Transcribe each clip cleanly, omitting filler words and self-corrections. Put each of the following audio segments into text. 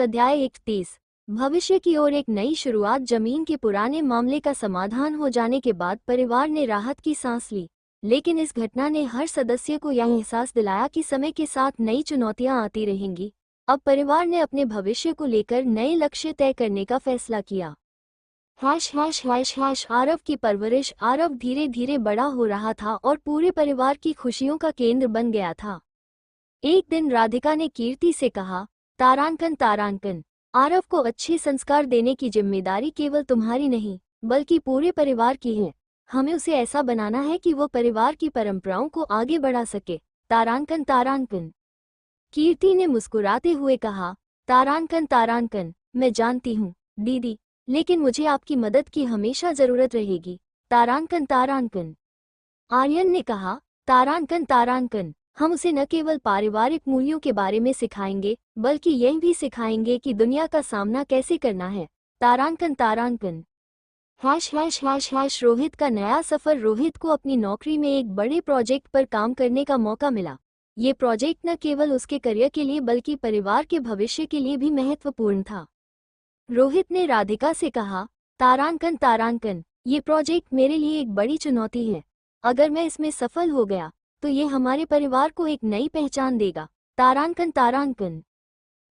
अध्याय 31। भविष्य की ओर एक नई शुरुआत। जमीन के पुराने मामले का समाधान हो जाने के बाद परिवार ने राहत की सांस ली, लेकिन इस घटना ने हर सदस्य को यह एहसास दिलाया कि समय के साथ नई चुनौतियां आती रहेंगी। अब परिवार ने अपने भविष्य को लेकर नए लक्ष्य तय करने का फैसला किया। आरव की परवरिश। आरव धीरे धीरे बड़ा हो रहा था और पूरे परिवार की खुशियों का केंद्र बन गया था। एक दिन राधिका ने कीर्ति से कहा, तारांकन तारांकन, आरव को अच्छे संस्कार देने की जिम्मेदारी केवल तुम्हारी नहीं बल्कि पूरे परिवार की है। हमें उसे ऐसा बनाना है कि वो परिवार की परंपराओं को आगे बढ़ा सके। तारांकन तारांकन। कीर्ति ने मुस्कुराते हुए कहा, तारांकन तारांकन, मैं जानती हूँ दीदी, लेकिन मुझे आपकी मदद की हमेशा जरूरत रहेगी। तारांकन तारांकन। आर्यन ने कहा, तारांकन तारांकन, हम उसे न केवल पारिवारिक मूल्यों के बारे में सिखाएंगे बल्कि यह भी सिखाएंगे कि दुनिया का सामना कैसे करना है। तारांकन तारांकन। रोहित का नया सफर। रोहित को अपनी नौकरी में एक बड़े प्रोजेक्ट पर काम करने का मौका मिला। ये प्रोजेक्ट न केवल उसके करियर के लिए बल्कि परिवार के भविष्य के लिए भी महत्वपूर्ण था। रोहित ने राधिका से कहा, तारांकन तारांकन, ये प्रोजेक्ट मेरे लिए एक बड़ी चुनौती है। अगर मैं इसमें सफल हो गया तो ये हमारे परिवार को एक नई पहचान देगा। तारांकन तारांकन।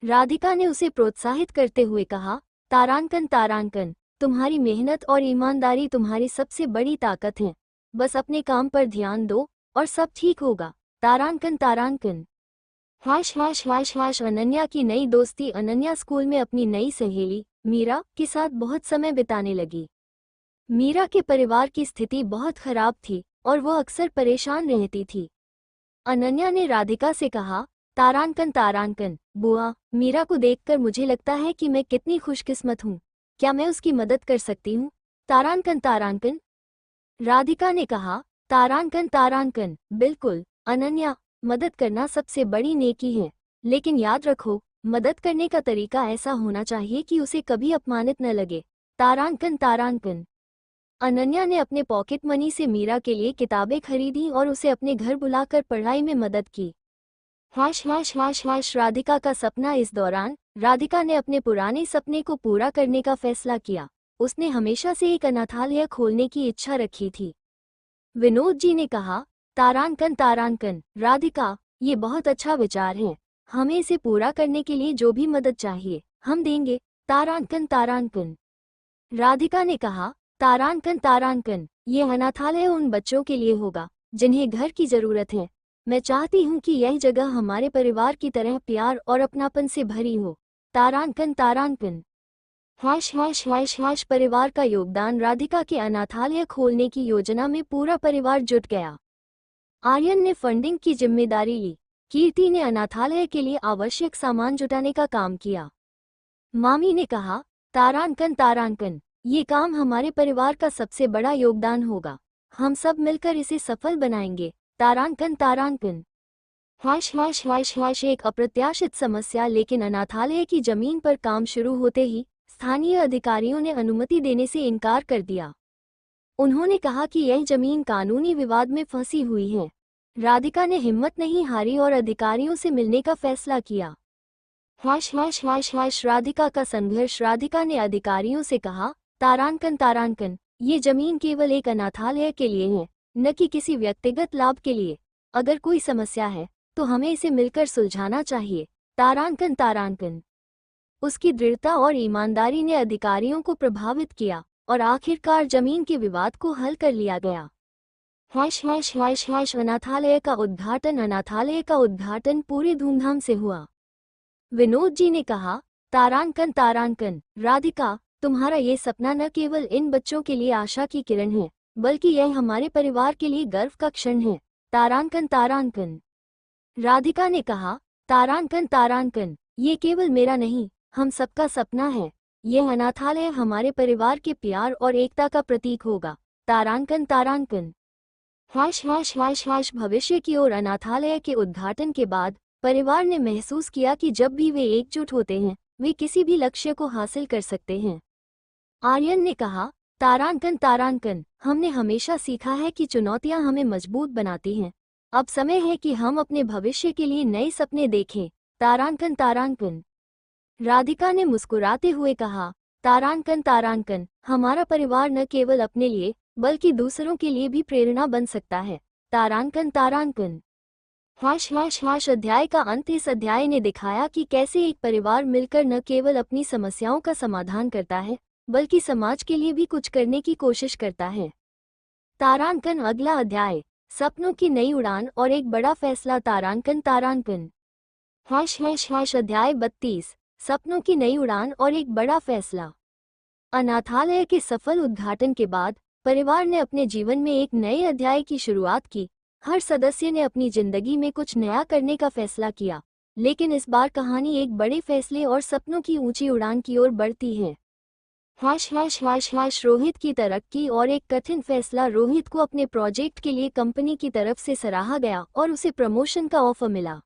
राधिका ने उसे प्रोत्साहित करते हुए कहा, तारांकन तारांकन, तुम्हारी मेहनत और ईमानदारी तुम्हारी सबसे बड़ी ताकत है। बस अपने काम पर ध्यान दो और सब ठीक होगा। तारांकन तारांकन। अनन्या की नई दोस्ती। अनन्या स्कूल में अपनी नई सहेली मीरा के साथ बहुत समय बिताने लगी। मीरा के परिवार की स्थिति बहुत खराब थी और वो अक्सर परेशान रहती थी। अनन्या ने राधिका से कहा, तारांकन तारांकन, बुआ, मीरा को देखकर मुझे लगता है कि मैं कितनी खुशकिस्मत हूँ। क्या मैं उसकी मदद कर सकती हूँ? तारांकन तारांकन। राधिका ने कहा, तारांकन तारांकन, बिल्कुल अनन्या, मदद करना सबसे बड़ी नेकी है, लेकिन याद रखो, मदद करने का तरीका ऐसा होना चाहिए कि उसे कभी अपमानित न लगे। तारांकन तारांकन। अनन्या ने अपने पॉकेट मनी से मीरा के लिए किताबें खरीदी और उसे अपने घर बुलाकर पढ़ाई में मदद की। राधिका का सपना। इस दौरान राधिका ने अपने पुराने सपने को पूरा करने का फैसला किया। उसने हमेशा से एक अनाथालय खोलने की इच्छा रखी थी। विनोद जी ने कहा, तारांकन तारांकन, राधिका, ये बहुत अच्छा विचार है। हमें इसे पूरा करने के लिए जो भी मदद चाहिए हम देंगे। तारांकन तारांकन। राधिका ने कहा, तारांकन तारांकन, ये अनाथालय उन बच्चों के लिए होगा जिन्हें घर की जरूरत है। मैं चाहती हूँ कि यह जगह हमारे परिवार की तरह प्यार और अपनापन से भरी हो। तारांकन तारांकन। परिवार का योगदान। राधिका के अनाथालय खोलने की योजना में पूरा परिवार जुट गया। आर्यन ने फंडिंग की जिम्मेदारी ली। कीर्ति ने अनाथालय के लिए आवश्यक सामान जुटाने का काम किया। मामी ने कहा, तारांकन तारांकन, ये काम हमारे परिवार का सबसे बड़ा योगदान होगा। हम सब मिलकर इसे सफल बनाएंगे। तारांकन तारांकन। एक अप्रत्याशित समस्या। लेकिन अनाथालय की जमीन पर काम शुरू होते ही स्थानीय अधिकारियों ने अनुमति देने से इनकार कर दिया। उन्होंने कहा कि यह जमीन कानूनी विवाद में फंसी हुई है। राधिका ने हिम्मत नहीं हारी और अधिकारियों से मिलने का फैसला किया। राधिका का संघर्ष। राधिका ने अधिकारियों से कहा, तारांकन तारांकन, ये जमीन केवल एक अनाथालय के लिए है, न कि किसी व्यक्तिगत लाभ के लिए। अगर कोई समस्या है तो हमें इसे मिलकर सुलझाना चाहिए। तारांकन तारांकन। उसकी दृढ़ता और ईमानदारी ने अधिकारियों को प्रभावित किया और आखिरकार जमीन के विवाद को हल कर लिया गया। अनाथालय का उद्घाटन। अनाथालय का उद्घाटन पूरे धूमधाम से हुआ। विनोद जी ने कहा, तारांकन तारांकन, राधिका, तुम्हारा ये सपना न केवल इन बच्चों के लिए आशा की किरण है बल्कि यह हमारे परिवार के लिए गर्व का क्षण है। तारांकन तारांकन। राधिका ने कहा, तारांकन तारांकन, ये केवल मेरा नहीं, हम सबका सपना है। यह अनाथालय हमारे परिवार के प्यार और एकता का प्रतीक होगा। तारांकन तारांकन। भविष्य की ओर। अनाथालय के उद्घाटन के बाद परिवार ने महसूस किया कि जब भी वे एकजुट होते हैं वे किसी भी लक्ष्य को हासिल कर सकते हैं। आर्यन ने कहा, तारांकन तारांकन, हमने हमेशा सीखा है कि चुनौतियां हमें मजबूत बनाती हैं। अब समय है कि हम अपने भविष्य के लिए नए सपने देखें। तारांकन तारांकन। राधिका ने मुस्कुराते हुए कहा, तारांकन तारांकन, हमारा परिवार न केवल अपने लिए बल्कि दूसरों के लिए भी प्रेरणा बन सकता है। तारांकन तारांकन। अध्याय का अंत। इस अध्याय ने दिखाया कि कैसे एक परिवार मिलकर न केवल अपनी समस्याओं का समाधान करता है बल्कि समाज के लिए भी कुछ करने की कोशिश करता है। तारांकन। अगला अध्याय, सपनों की नई उड़ान और एक बड़ा फैसला। तारांकन तारांकन। अध्याय 32, सपनों की नई उड़ान और एक बड़ा फैसला। अनाथालय के सफल उद्घाटन के बाद परिवार ने अपने जीवन में एक नए अध्याय की शुरुआत की। हर सदस्य ने अपनी जिंदगी में कुछ नया करने का फैसला किया, लेकिन इस बार कहानी एक बड़े फैसले और सपनों की ऊंची उड़ान की ओर बढ़ती है। रोहित की तरक्की और एक कठिन फैसला। रोहित को अपने प्रोजेक्ट के लिए कंपनी की तरफ से सराहा गया और उसे प्रमोशन का ऑफर मिला,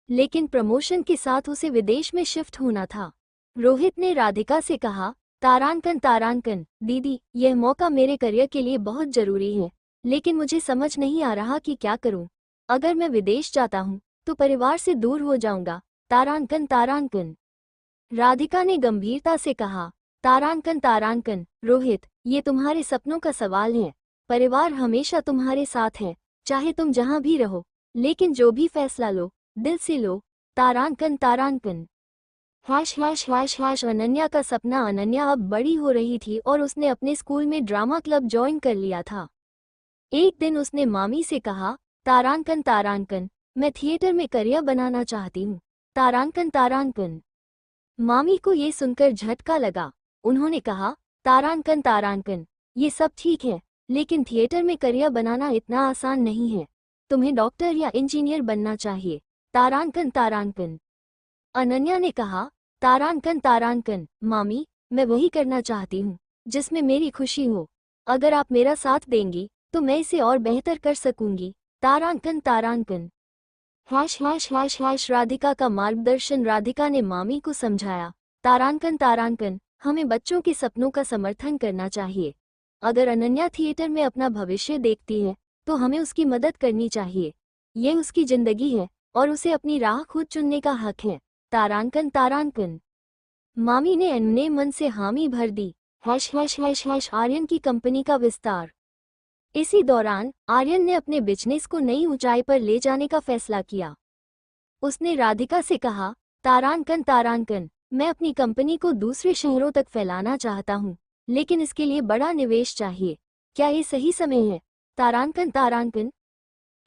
लेकिन प्रमोशन के साथ उसे विदेश में शिफ्ट होना था। रोहित ने राधिका से कहा, तारांकन तारांकन, दीदी, यह मौका मेरे करियर के लिए बहुत जरूरी है, लेकिन मुझे समझ नहीं आ रहा कि क्या करूं। अगर मैं विदेश जाता हूं तो परिवार से दूर हो जाऊंगा। तारांकन तारांकन। राधिका ने गंभीरता से कहा, तारांकन तारांकन, रोहित, ये तुम्हारे सपनों का सवाल है। परिवार हमेशा तुम्हारे साथ है, चाहे तुम जहां भी रहो, लेकिन जो भी फैसला लो, दिल से लो। तारांकन तारांकन। अनन्या का सपना। अनन्या अब बड़ी हो रही थी और उसने अपने स्कूल में ड्रामा क्लब ज्वाइन कर लिया था। एक दिन उसने मामी से कहा, तारांकन तारांकन, मैं थिएटर में करियर बनाना चाहती हूँ। तारांकन तारांकन। मामी को ये सुनकर झटका लगा। उन्होंने कहा, तारांकन तारांकन, ये सब ठीक है, लेकिन थिएटर में करियर बनाना इतना आसान नहीं है। तुम्हें डॉक्टर या इंजीनियर बनना चाहिए। तारांकन तारांकन। अनन्या ने कहा, तारांकन तारांकन, मामी, मैं वही करना चाहती हूँ जिसमें मेरी खुशी हो। अगर आप मेरा साथ देंगी तो मैं इसे और बेहतर कर सकूंगी। तारांकन तारांकन। राधिका का मार्गदर्शन। राधिका ने मामी को समझाया, तारांकन तारांकन, हमें बच्चों के सपनों का समर्थन करना चाहिए। अगर अनन्या थिएटर में अपना भविष्य देखती है तो हमें उसकी मदद करनी चाहिए। ये उसकी जिंदगी है और उसे अपनी राह खुद चुनने का हक है। तारांकन तारांकन। मामी ने अन्य मन से हामी भर दी। आर्यन की कंपनी का विस्तार। इसी दौरान आर्यन ने अपने बिजनेस को नई ऊंचाई पर ले जाने का फैसला किया। उसने राधिका से कहा, तारांकन तारांकन, मैं अपनी कंपनी को दूसरे शहरों तक फैलाना चाहता हूँ, लेकिन इसके लिए बड़ा निवेश चाहिए। क्या ये सही समय है? तारांकन तारांकन।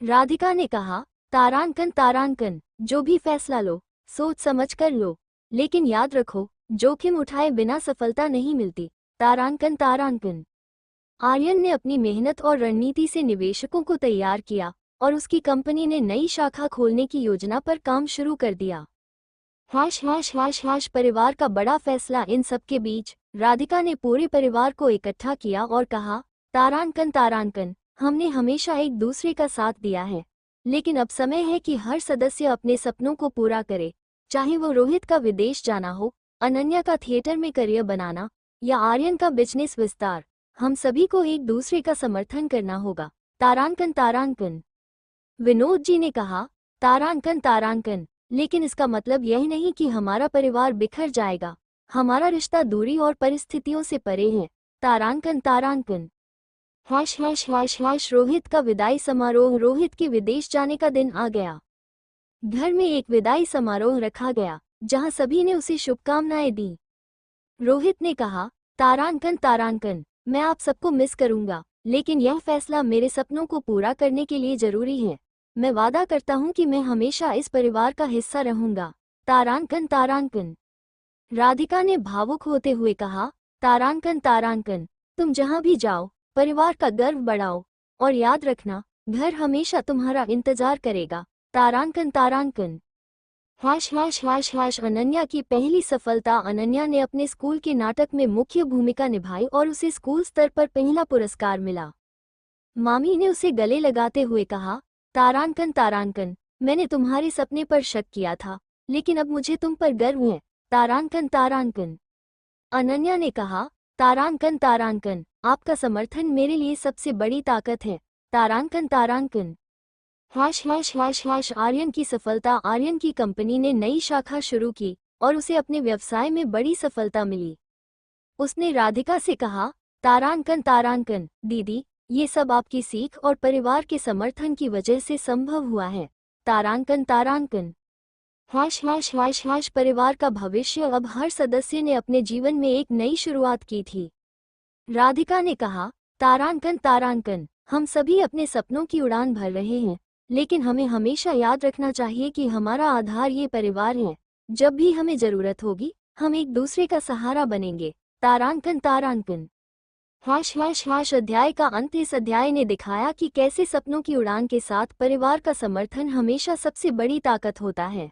राधिका ने कहा, तारांकन तारांकन, जो भी फैसला लो, सोच समझ कर लो, लेकिन याद रखो, जोखिम उठाए बिना सफलता नहीं मिलती। तारांकन तारांकन। आर्यन ने अपनी मेहनत और रणनीति से निवेशकों को तैयार किया और उसकी कंपनी ने नई शाखा खोलने की योजना पर काम शुरू कर दिया। परिवार का बड़ा फैसला। इन सब के बीच राधिका ने पूरे परिवार को इकट्ठा किया और कहा, तारांकन तारांकन, हमने हमेशा एक दूसरे का साथ दिया है, लेकिन अब समय है कि हर सदस्य अपने सपनों को पूरा करे। चाहे वो रोहित का विदेश जाना हो, अनन्या का थिएटर में करियर बनाना या आर्यन का बिजनेस विस्तार, हम सभी को एक दूसरे का समर्थन करना होगा। तारांकन तारांकन। विनोद जी ने कहा, तारांकन तारांकन, लेकिन इसका मतलब यह नहीं कि हमारा परिवार बिखर जाएगा। हमारा रिश्ता दूरी और परिस्थितियों से परे है। तारांकन तारांकन। रोहित का विदाई समारोह। रोहित के विदेश जाने का दिन आ गया। घर में एक विदाई समारोह रखा गया जहां सभी ने उसे शुभकामनाएं दी। रोहित ने कहा, तारांकन तारांकन, मैं आप सबको मिस करूंगा, लेकिन यह फैसला मेरे सपनों को पूरा करने के लिए जरूरी है। मैं वादा करता हूं कि मैं हमेशा इस परिवार का हिस्सा रहूंगा। तारांकन तारांकन। राधिका ने भावुक होते हुए कहा, तारांकन तारांकन, तुम जहां भी जाओ, परिवार का गर्व बढ़ाओ और याद रखना, घर हमेशा तुम्हारा इंतजार करेगा। तारांकन तारांकन। अनन्या की पहली सफलता। अनन्या ने अपने स्कूल के नाटक में मुख्य भूमिका निभाई और उसे स्कूल स्तर पर पहला पुरस्कार मिला। मामी ने उसे गले लगाते हुए कहा, तारांकन तारांकन, मैंने तुम्हारे सपने पर शक किया था, लेकिन अब मुझे तुम पर गर्व है। तारांकन तारांकन। अनन्या ने कहा, तारांकन तारांकन, आपका समर्थन मेरे लिए सबसे बड़ी ताकत है। तारांकन तारांकन। आर्यन की सफलता। आर्यन की कंपनी ने नई शाखा शुरू की और उसे अपने व्यवसाय में बड़ी सफलता मिली। उसने राधिका से कहा, तारांकन तारांकन दीदी, ये सब आपकी सीख और परिवार के समर्थन की वजह से संभव हुआ है। तारांकन तारांकन / परिवार का भविष्य। अब हर सदस्य ने अपने जीवन में एक नई शुरुआत की थी। राधिका ने कहा, तारांकन तारांकन, हम सभी अपने सपनों की उड़ान भर रहे हैं, लेकिन हमें हमेशा याद रखना चाहिए कि हमारा आधार ये परिवार है। जब भी हमें जरूरत होगी, हम एक दूसरे का सहारा बनेंगे। तारांकन तारांकन / अध्याय का अंत। इस अध्याय ने दिखाया कि कैसे सपनों की उड़ान के साथ परिवार का समर्थन हमेशा सबसे बड़ी ताकत होता है।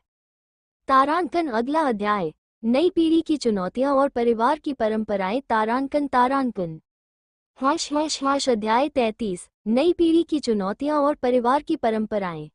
तारांकन अगला अध्याय, नई पीढ़ी की चुनौतियां और परिवार की परंपराएं। तारांकन तारांकन / अध्याय 33, नई पीढ़ी की चुनौतियां और परिवार की परंपराएं।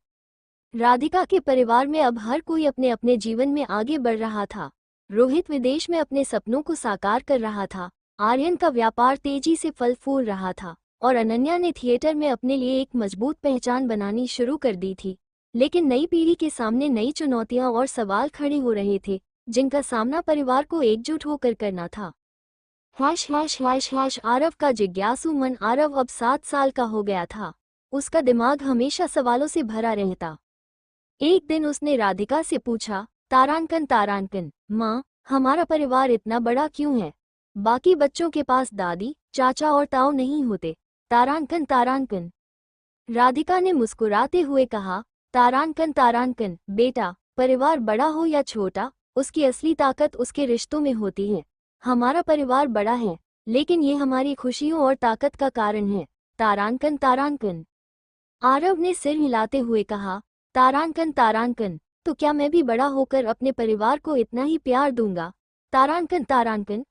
राधिका के परिवार में अब हर कोई अपने अपने जीवन में आगे बढ़ रहा था। रोहित विदेश में अपने सपनों को साकार कर रहा था, आर्यन का व्यापार तेजी से फल फूल रहा था, और अनन्या ने थिएटर में अपने लिए एक मजबूत पहचान बनानी शुरू कर दी थी। लेकिन नई पीढ़ी के सामने नई चुनौतियां और सवाल खड़े हो रहे थे, जिनका सामना परिवार को एकजुट होकर करना था। / आरव का जिज्ञासु मन। आरव अब 7 साल का हो गया था। उसका दिमाग हमेशा सवालों से भरा रहता। एक दिन उसने राधिका से पूछा, तारांकन तारांकन, माँ, हमारा परिवार इतना बड़ा क्यों है? बाकी बच्चों के पास दादी, चाचा और ताऊ नहीं होते। तारांकन तारांकन राधिका ने मुस्कुराते हुए कहा, तारांकन तारांकन बेटा, परिवार बड़ा हो या छोटा, उसकी असली ताकत उसके रिश्तों में होती है। हमारा परिवार बड़ा है, लेकिन ये हमारी खुशियों और ताकत का कारण है। तारांकन तारांकन आरव ने सिर हिलाते हुए कहा, तारांकन तारांकन, तो क्या मैं भी बड़ा होकर अपने परिवार को इतना ही प्यार दूंगा? तारांकन तारांकन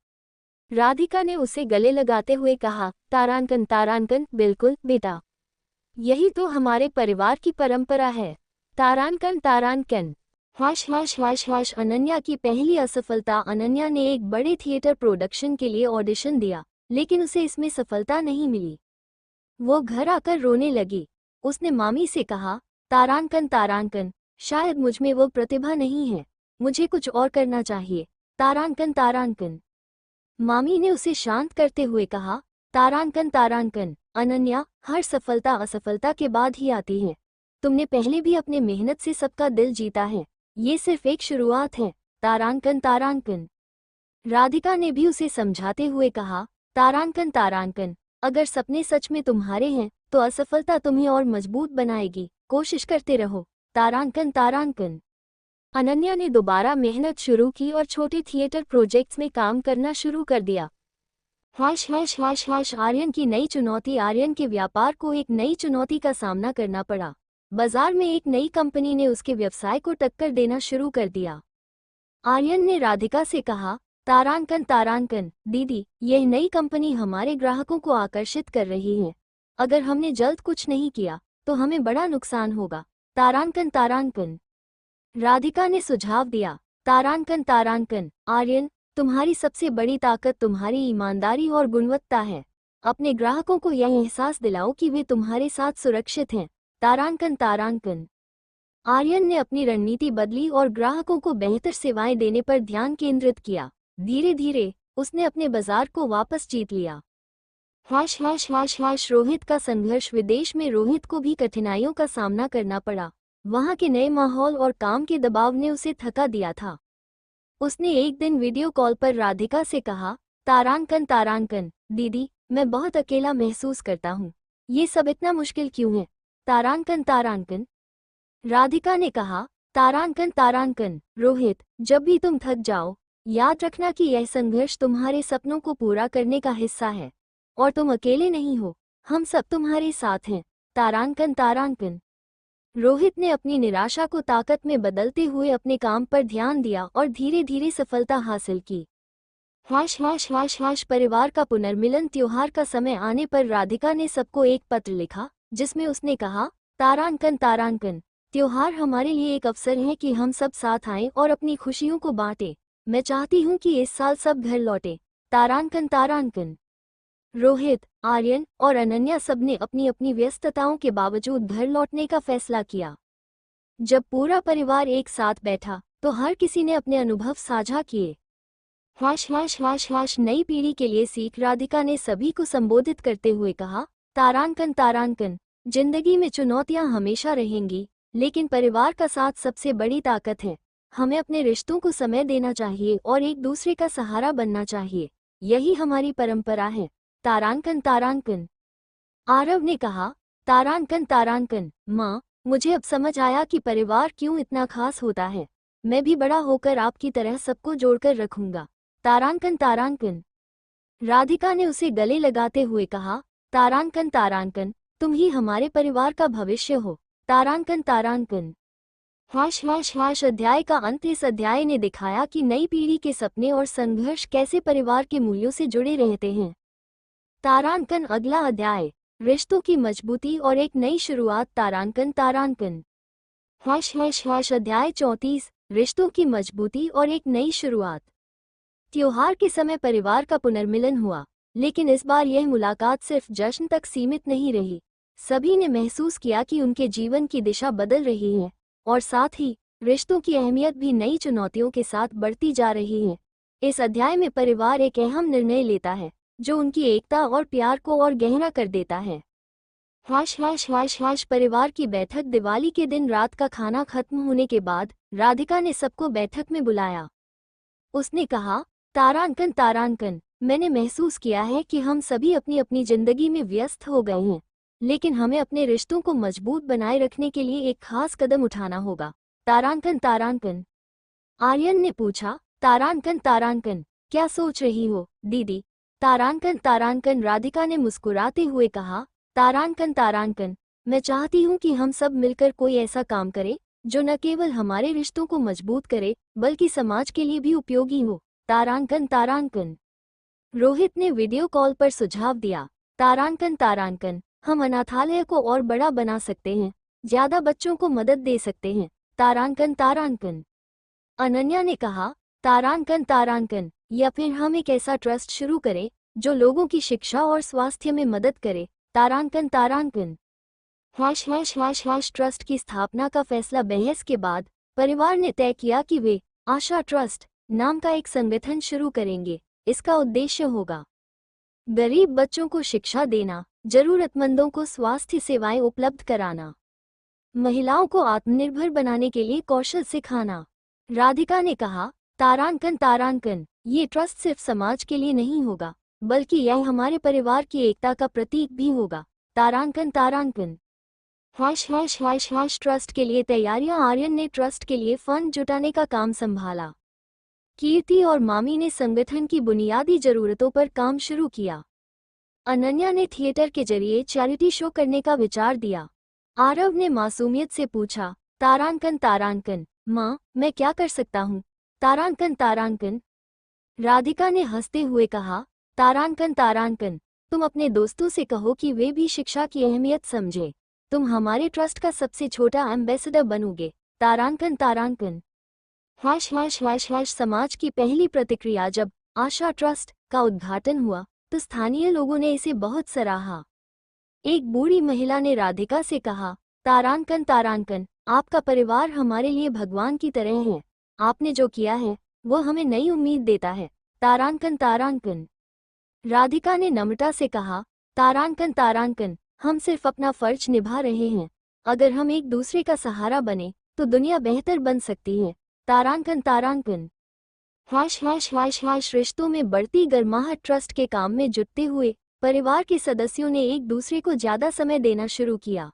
राधिका ने उसे गले लगाते हुए कहा, तारांकन तारांकन, बिल्कुल बेटा, यही तो हमारे परिवार की परंपरा है। तारांकन तारांकन / अनन्या की पहली असफलता। अनन्या ने एक बड़े थिएटर प्रोडक्शन के लिए ऑडिशन दिया, लेकिन उसे इसमें सफलता नहीं मिली। वो घर आकर रोने लगी। उसने मामी से कहा, तारांकन तारांकन, शायद मुझमें वो प्रतिभा नहीं है, मुझे कुछ और करना चाहिए। तारांकन तारांकन मामी ने उसे शांत करते हुए कहा, तारांकन तारांकन, अनन्या, हर सफलता असफलता के बाद ही आती है। तुमने पहले भी अपने मेहनत से सबका दिल जीता है, ये सिर्फ एक शुरुआत है। तारांकन तारांकन राधिका ने भी उसे समझाते हुए कहा, तारांकन तारांकन, अगर सपने सच में तुम्हारे हैं तो असफलता तुम्हें और मजबूत बनाएगी, कोशिश करते रहो। तारांकन तारांकन अनन्या ने दोबारा मेहनत शुरू की और छोटे थिएटर प्रोजेक्ट्स में काम करना शुरू कर दिया। / आर्यन की नई चुनौती। आर्यन के व्यापार को एक नई चुनौती का सामना करना पड़ा। बाजार में एक नई कंपनी ने उसके व्यवसाय को टक्कर देना शुरू कर दिया। आर्यन ने राधिका से कहा, तारांकन तारांकन दीदी, यह नई कंपनी हमारे ग्राहकों को आकर्षित कर रही है। अगर हमने जल्द कुछ नहीं किया तो हमें बड़ा नुकसान होगा। तारांकन तारांकन राधिका ने सुझाव दिया, तारांकन तारांकन, आर्यन, तुम्हारी सबसे बड़ी ताकत तुम्हारी ईमानदारी और गुणवत्ता है। अपने ग्राहकों को यह एहसास दिलाओ कि वे तुम्हारे साथ सुरक्षित हैं। तारांकन तारांकन आर्यन ने अपनी रणनीति बदली और ग्राहकों को बेहतर सेवाएं देने पर ध्यान केंद्रित किया। धीरे धीरे उसने अपने बाजार को वापस जीत लिया। / रोहित का संघर्ष। विदेश में रोहित को भी कठिनाइयों का सामना करना पड़ा। वहां के नए माहौल और काम के दबाव ने उसे थका दिया था। उसने एक दिन वीडियो कॉल पर राधिका से कहा, तारांकन तारांकन दीदी, मैं बहुत अकेला महसूस करता हूँ। ये सब इतना मुश्किल क्यों है? तारांकन तारांकन राधिका ने कहा, तारांकन तारांकन रोहित, जब भी तुम थक जाओ, याद रखना कि यह संघर्ष तुम्हारे सपनों को पूरा करने का हिस्सा है और तुम अकेले नहीं हो, हम सब तुम्हारे साथ हैं। तारांकन तारांकन रोहित ने अपनी निराशा को ताकत में बदलते हुए अपने काम पर ध्यान दिया और धीरे धीरे सफलता हासिल की। / परिवार का पुनर्मिलन। त्योहार का समय आने पर राधिका ने सबको एक पत्र लिखा, जिसमें उसने कहा, तारांकन तारांकन, त्योहार हमारे लिए एक अवसर है कि हम सब साथ आएं और अपनी खुशियों को बांटें। मैं चाहती हूं कि इस साल सब घर लौटे। तारांकन तारांकन रोहित, आर्यन और अनन्या सबने अपनी अपनी व्यस्तताओं के बावजूद घर लौटने का फैसला किया। जब पूरा परिवार एक साथ बैठा तो हर किसी ने अपने अनुभव साझा किए। नई पीढ़ी के लिए सीख। राधिका ने सभी को संबोधित करते हुए कहा, तारांकन तारांकन, जिंदगी में चुनौतियां हमेशा रहेंगी, लेकिन परिवार का साथ सबसे बड़ी ताकत है। हमें अपने रिश्तों को समय देना चाहिए और एक दूसरे का सहारा बनना चाहिए। यही हमारी परंपरा है। तारांकन तारांकन। आरव ने कहा, तारांकन तारांकन, माँ, मुझे अब समझ आया कि परिवार क्यों इतना खास होता है। मैं भी बड़ा होकर आपकी तरह सबको जोड़कर रखूंगा। तारांकन तारांकन। राधिका ने उसे गले लगाते हुए कहा, तारांकन तारांकन, तुम ही हमारे परिवार का भविष्य हो। तारांकन तारांकन। अध्याय का अंत। इस अध्याय ने दिखाया कि नई पीढ़ी के सपने और संघर्ष कैसे परिवार के मूल्यों से जुड़े रहते हैं। तारांकन। अगला अध्याय, रिश्तों की मजबूती और एक नई शुरुआत। तारांकन तारांकन। अध्याय 34, रिश्तों की मजबूती और एक नई शुरुआत। त्योहार के समय परिवार का पुनर्मिलन हुआ, लेकिन इस बार यह मुलाकात सिर्फ जश्न तक सीमित नहीं रही। सभी ने महसूस किया कि उनके जीवन की दिशा बदल रही है और साथ ही रिश्तों की अहमियत भी नई चुनौतियों के साथ बढ़ती जा रही है। इस अध्याय में परिवार एक अहम निर्णय लेता है जो उनकी एकता और प्यार को और गहरा कर देता है। परिवार की बैठक। दिवाली के दिन रात का खाना खत्म होने के बाद राधिका ने सबको बैठक में बुलाया। उसने कहा, तारांकन तारांकन, मैंने महसूस किया है कि हम सभी अपनी अपनी जिंदगी में व्यस्त हो गए हैं, लेकिन हमें अपने रिश्तों को मजबूत बनाए रखने के लिए एक खास कदम उठाना होगा। तारांकन तारांकन। आर्यन ने पूछा, तारांकन तारांकन, क्या सोच रही हो दीदी? तारांकन तारांकन। राधिका ने मुस्कुराते हुए कहा, तारांकन तारांकन, मैं चाहती हूँ कि हम सब मिलकर कोई ऐसा काम करें जो न केवल हमारे रिश्तों को मजबूत करे बल्कि समाज के लिए भी उपयोगी हो। तारांकन तारांकन। रोहित ने वीडियो कॉल पर सुझाव दिया, तारांकन तारांकन, हम अनाथालय को और बड़ा बना सकते हैं, ज्यादा बच्चों को मदद दे सकते हैं। तारांकन तारांकन। अनन्या ने कहा, तारांकन तारांकन, या फिर हम एक ऐसा ट्रस्ट शुरू करें जो लोगों की शिक्षा और स्वास्थ्य में मदद करे। तारांकन तारांकन। ट्रस्ट की स्थापना का फैसला। बहस के बाद परिवार ने तय किया कि वे आशा ट्रस्ट नाम का एक संगठन शुरू करेंगे। इसका उद्देश्य होगा गरीब बच्चों को शिक्षा देना, जरूरतमंदों को स्वास्थ्य सेवाएं उपलब्ध कराना, महिलाओं को आत्मनिर्भर बनाने के लिए कौशल सिखाना। राधिका ने कहा, तारांकन तारांकन, ये ट्रस्ट सिर्फ समाज के लिए नहीं होगा बल्कि यह हमारे परिवार की एकता का प्रतीक भी होगा। तारांकन तारांकन। ट्रस्ट के लिए तैयारियां। आर्यन ने ट्रस्ट के लिए फंड जुटाने का काम संभाला। कीर्ति और मामी ने संगठन की बुनियादी जरूरतों पर काम शुरू किया। अनन्या ने थिएटर के जरिए चैरिटी शो करने का विचार दिया। आरव ने मासूमियत से पूछा, तारांकन तारांकन, माँ, मैं क्या कर सकता हूँ? तारांकन तारांकन। राधिका ने हंसते हुए कहा, तारांकन तारांकन, तुम अपने दोस्तों से कहो कि वे भी शिक्षा की अहमियत समझे। तुम हमारे ट्रस्ट का सबसे छोटा एम्बेसडर बनोगे। तारांकन तारांकन। समाज की पहली प्रतिक्रिया। जब आशा ट्रस्ट का उद्घाटन हुआ तो स्थानीय लोगों ने इसे बहुत सराहा। एक बूढ़ी महिला ने राधिका से कहा, तारांकन तारांकन, आपका परिवार हमारे लिए भगवान की तरह है। आपने जो किया है वो हमें नई उम्मीद देता है। तारांकन तारांकन। राधिका ने नम्रता से कहा, तारांकन तारांकन, हम सिर्फ अपना फर्ज निभा रहे हैं। अगर हम एक दूसरे का सहारा बने तो दुनिया बेहतर बन सकती है। तारांकन तारांकन। रिश्तों में बढ़ती गर्माहट। ट्रस्ट के काम में जुटते हुए परिवार के सदस्यों ने एक दूसरे को ज्यादा समय देना शुरू किया।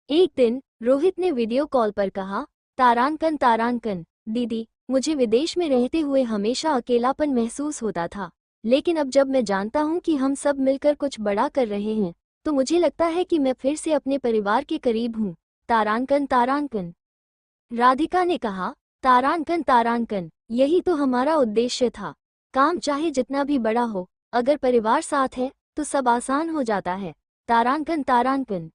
एक दिन रोहित ने वीडियो कॉल पर कहा, तारांकन तारांकन, दीदी, मुझे विदेश में रहते हुए हमेशा अकेलापन महसूस होता था, लेकिन अब जब मैं जानता हूँ कि हम सब मिलकर कुछ बड़ा कर रहे हैं तो मुझे लगता है कि मैं फिर से अपने परिवार के करीब हूँ। तारांकन तारांकन। राधिका ने कहा, तारांकन तारांकन, यही तो हमारा उद्देश्य था। काम चाहे जितना भी बड़ा हो, अगर परिवार साथ है तो सब आसान हो जाता है। तारांकन तारांकन।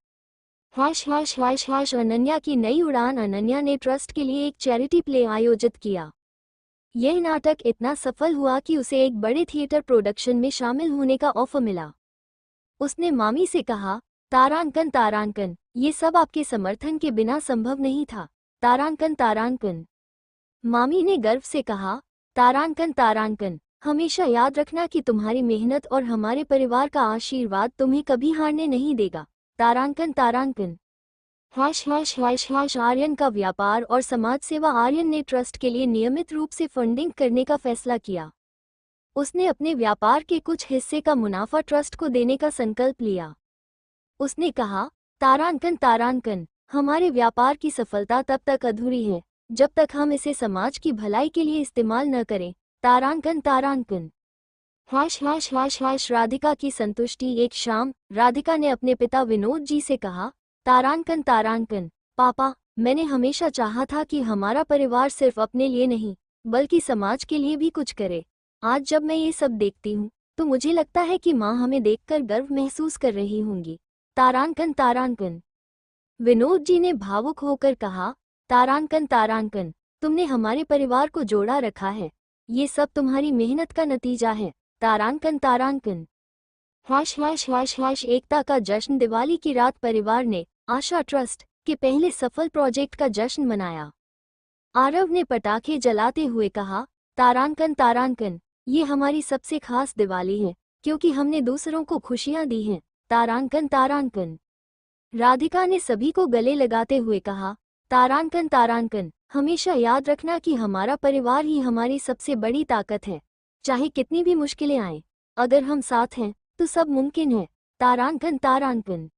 अनन्या की नई उड़ान। अनन्या ने ट्रस्ट के लिए एक चैरिटी प्ले आयोजित किया। यह नाटक इतना सफल हुआ कि उसे एक बड़े थिएटर प्रोडक्शन में शामिल होने का ऑफर मिला। उसने मामी से कहा, तारांकन तारांकन, ये सब आपके समर्थन के बिना संभव नहीं था। तारांकन तारांकन। मामी ने गर्व से कहा, तारांकन तारांकन, हमेशा याद रखना कि तुम्हारी मेहनत और हमारे परिवार का आशीर्वाद तुम्हें कभी हारने नहीं देगा। तारांकन तारांकन। आर्यन का व्यापार और समाज सेवा। आर्यन ने ट्रस्ट के लिए नियमित रूप से फंडिंग करने का फैसला किया। उसने अपने व्यापार के कुछ हिस्से का मुनाफा ट्रस्ट को देने का संकल्प लिया। उसने कहा, तारांकन तारांकन, हमारे व्यापार की सफलता तब तक अधूरी है जब तक हम इसे समाज की भलाई के लिए इस्तेमाल न करें। तारांकन तारांकन। राधिका की संतुष्टि। एक शाम राधिका ने अपने पिता विनोद जी से कहा, तारांकन तारांकन, पापा, मैंने हमेशा चाहा था कि हमारा परिवार सिर्फ अपने लिए नहीं बल्कि समाज के लिए भी कुछ करे। आज जब मैं ये सब देखती हूँ तो मुझे लगता है कि माँ हमें देखकर गर्व महसूस कर रही होंगी। तारांकन तारांकन। विनोद जी ने भावुक होकर कहा, तारांकन तारांकन, तुमने हमारे परिवार को जोड़ा रखा है। ये सब तुम्हारी मेहनत का नतीजा है। तारांकन तारांकन। एकता का जश्न। दिवाली की रात परिवार ने आशा ट्रस्ट के पहले सफल प्रोजेक्ट का जश्न मनाया। आरव ने पटाखे जलाते हुए कहा, तारांकन तारांकन, ये हमारी सबसे खास दिवाली है क्योंकि हमने दूसरों को खुशियां दी हैं। तारांकन तारांकन। राधिका ने सभी को गले लगाते हुए कहा, तारांकन तारांकन, हमेशा याद रखना कि हमारा परिवार ही हमारी सबसे बड़ी ताकत है। चाहे कितनी भी मुश्किलें आएं, अगर हम साथ हैं तो सब मुमकिन है। तारांकन तारांकन।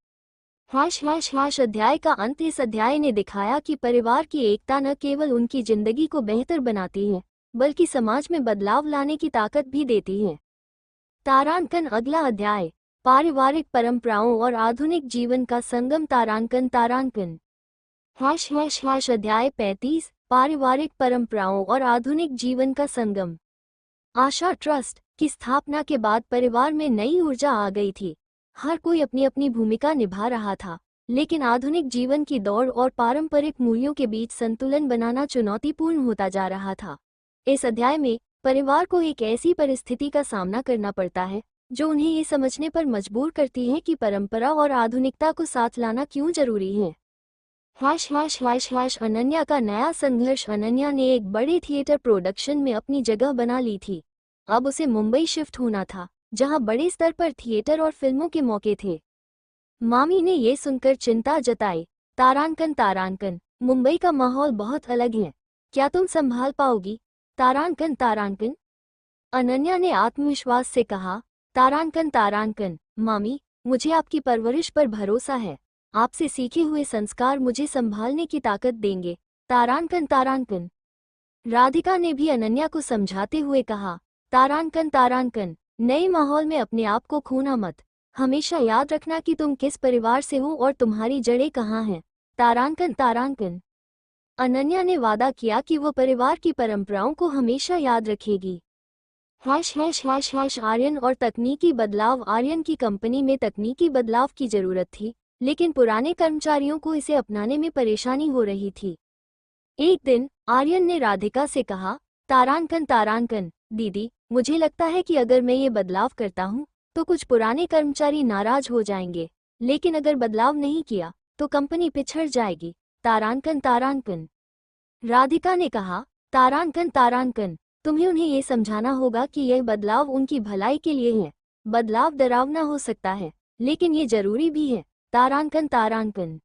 अध्याय का अंत। इस अध्याय ने दिखाया कि परिवार की एकता न केवल उनकी जिंदगी को बेहतर बनाती है बल्कि समाज में बदलाव लाने की ताकत भी देती है। तारांकन। अगला अध्याय, पारिवारिक परंपराओं और आधुनिक जीवन का संगम। तारांकन तारांकन। अध्याय 35, पारिवारिक परंपराओं और आधुनिक जीवन का संगम। आशा ट्रस्ट की स्थापना के बाद परिवार में नई ऊर्जा आ गई थी। हर कोई अपनी अपनी भूमिका निभा रहा था, लेकिन आधुनिक जीवन की दौड़ और पारंपरिक मूल्यों के बीच संतुलन बनाना चुनौतीपूर्ण होता जा रहा था। इस अध्याय में परिवार को एक ऐसी परिस्थिति का सामना करना पड़ता है जो उन्हें ये समझने पर मजबूर करती है कि परंपरा और आधुनिकता को साथ लाना क्यों जरूरी है। अनन्या का नया संघर्ष। अनन्या ने एक बड़े थिएटर प्रोडक्शन में अपनी जगह बना ली थी। अब उसे मुंबई शिफ्ट होना था, जहां बड़े स्तर पर थिएटर और फिल्मों के मौके थे। मामी ने ये सुनकर चिंता जताई, तारांकन तारांकन, मुंबई का माहौल बहुत अलग है, क्या तुम संभाल पाओगी? तारांकन तारांकन। अनन्या ने आत्मविश्वास से कहा, तारांकन तारांकन, मामी, मुझे आपकी परवरिश पर भरोसा है। आपसे सीखे हुए संस्कार मुझे संभालने की ताकत देंगे। तारांकन तारांकन। राधिका ने भी अनन्या को समझाते हुए कहा, तारांकन तारांकन, नए माहौल में अपने आप को खोना मत। हमेशा याद रखना कि तुम किस परिवार से हो और तुम्हारी जड़ें कहाँ हैं। तारांकन तारांकन। अनन्या ने वादा किया कि वो परिवार की परंपराओं को हमेशा याद रखेगी। आर्यन और तकनीकी बदलाव। आर्यन की कंपनी में तकनीकी बदलाव की जरूरत थी, लेकिन पुराने कर्मचारियों को इसे अपनाने में परेशानी हो रही थी। एक दिन आर्यन ने राधिका से कहा, तारांकन तारांकन, दीदी, मुझे लगता है कि अगर मैं ये बदलाव करता हूँ तो कुछ पुराने कर्मचारी नाराज हो जाएंगे, लेकिन अगर बदलाव नहीं किया तो कंपनी पिछड़ जाएगी। तारांकन तारांकन। राधिका ने कहा, तारांकन तारांकन, तुम्हें उन्हें ये समझाना होगा कि यह बदलाव उनकी भलाई के लिए है। बदलाव डरावना हो सकता है, लेकिन ये जरूरी भी है। तारांकन तारांकन।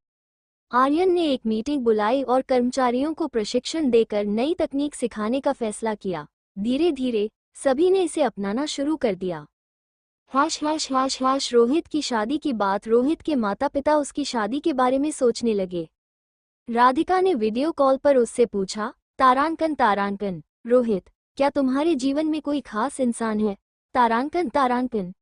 आर्यन ने एक मीटिंग बुलाई और कर्मचारियों को प्रशिक्षण देकर नई तकनीक सिखाने का फैसला किया। धीरे धीरे सभी ने इसे अपनाना शुरू कर दिया। रोहित की शादी की बात। रोहित के माता पिता उसकी शादी के बारे में सोचने लगे। राधिका ने वीडियो कॉल पर उससे पूछा, तारांकन तारांकन, रोहित, क्या तुम्हारे जीवन में कोई खास इंसान है? तारांकन तारांकन।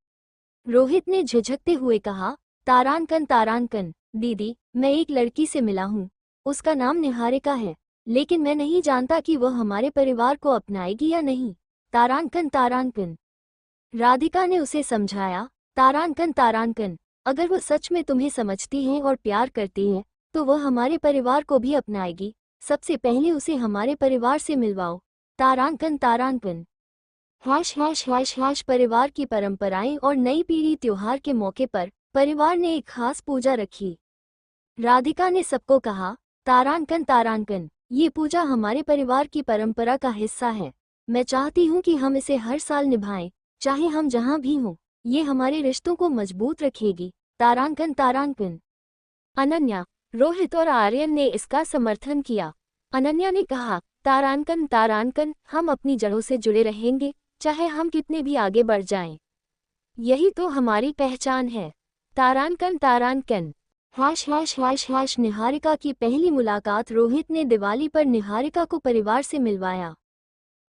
रोहित ने झिझकते हुए कहा, तारांकन तारांकन, दीदी, मैं एक लड़की से मिला हूँ। उसका नाम निहारिका है, लेकिन मैं नहीं जानता कि वह हमारे परिवार को अपनाएगी या नहीं। तारांकन तारांकन। राधिका ने उसे समझाया, तारांकन तारांकन, अगर वह सच में तुम्हें समझती है और प्यार करती है तो वह हमारे परिवार को भी अपनाएगी। सबसे पहले उसे हमारे परिवार से मिलवाओ। तारांकन तारांकन। परिवार की परंपराएं और नई पीढ़ी। त्योहार के मौके पर परिवार ने एक खास पूजा रखी। राधिका ने सबको कहा, तारांकन तारांकन, ये पूजा हमारे परिवार की परंपरा का हिस्सा है। मैं चाहती हूँ कि हम इसे हर साल निभाएं, चाहे हम जहाँ भी हों। ये हमारे रिश्तों को मजबूत रखेगी। तारांकन तारांकन। अनन्या, रोहित और आर्यन ने इसका समर्थन किया। अनन्या ने कहा, तारांकन तारांकन, हम अपनी जड़ों से जुड़े रहेंगे, चाहे हम कितने भी आगे बढ़ जाएं। यही तो हमारी पहचान है। तारांकन तारांकन। निहारिका की पहली मुलाकात। रोहित ने दिवाली पर निहारिका को परिवार से मिलवाया।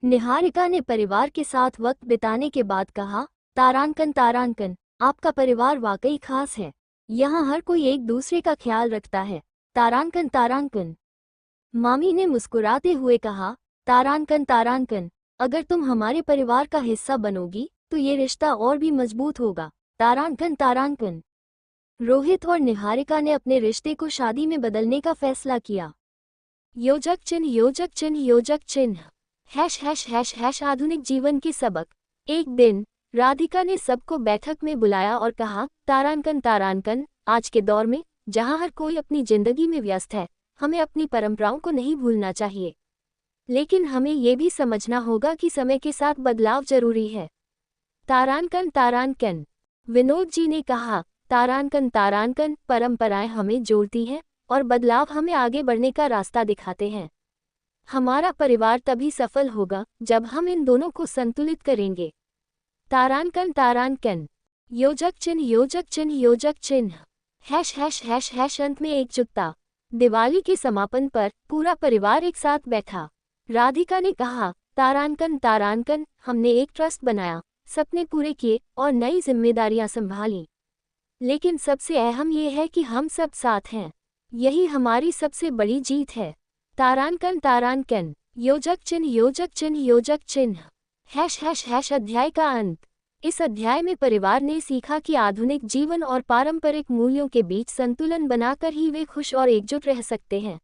निहारिका ने परिवार के साथ वक्त बिताने के बाद कहा, तारांकन तारांकन, आपका परिवार वाकई खास है। यहाँ हर कोई एक दूसरे का ख्याल रखता है। तारांकन तारांकन। मामी ने मुस्कुराते हुए कहा, तारांकन तारांकन, अगर तुम हमारे परिवार का हिस्सा बनोगी तो ये रिश्ता और भी मजबूत होगा। तारांकन तारांकन। रोहित और निहारिका ने अपने रिश्ते को शादी में बदलने का फैसला किया। योजक चिन्ह योजक चिन्ह योजक चिन्ह। आधुनिक जीवन के सबक। एक दिन राधिका ने सबको बैठक में बुलाया और कहा, तारांकन तारांकन, आज के दौर में जहां हर कोई अपनी जिंदगी में व्यस्त है, हमें अपनी परंपराओं को नहीं भूलना चाहिए। लेकिन हमें ये भी समझना होगा कि समय के साथ बदलाव जरूरी है। तारांकन तारांकन। विनोद जी ने कहा, तारांकन तारांकन, परंपराएं हमें जोड़ती हैं और बदलाव हमें आगे बढ़ने का रास्ता दिखाते हैं। हमारा परिवार तभी सफल होगा जब हम इन दोनों को संतुलित करेंगे। तारांकन तारांकन। योजक चिन्ह योजक चिन्ह योजक चिन्ह। अंत में एकजुटता। दिवाली के समापन पर पूरा परिवार एक साथ बैठा। राधिका ने कहा, तारांकन तारांकन, हमने एक ट्रस्ट बनाया, सपने पूरे किए और नई जिम्मेदारियां संभाली। लेकिन सबसे अहम ये है कि हम सब साथ हैं। यही हमारी सबसे बड़ी जीत है। तारांकन तारांकन। योजक चिन्ह योजक चिन्ह योजक चिन्ह। अध्याय का अंत। इस अध्याय में परिवार ने सीखा कि आधुनिक जीवन और पारंपरिक मूल्यों के बीच संतुलन बनाकर ही वे खुश और एकजुट रह सकते हैं।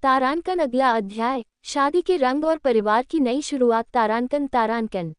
तारांकन। अगला अध्याय, शादी के रंग और परिवार की नई शुरुआत। तारांकन तारांकन।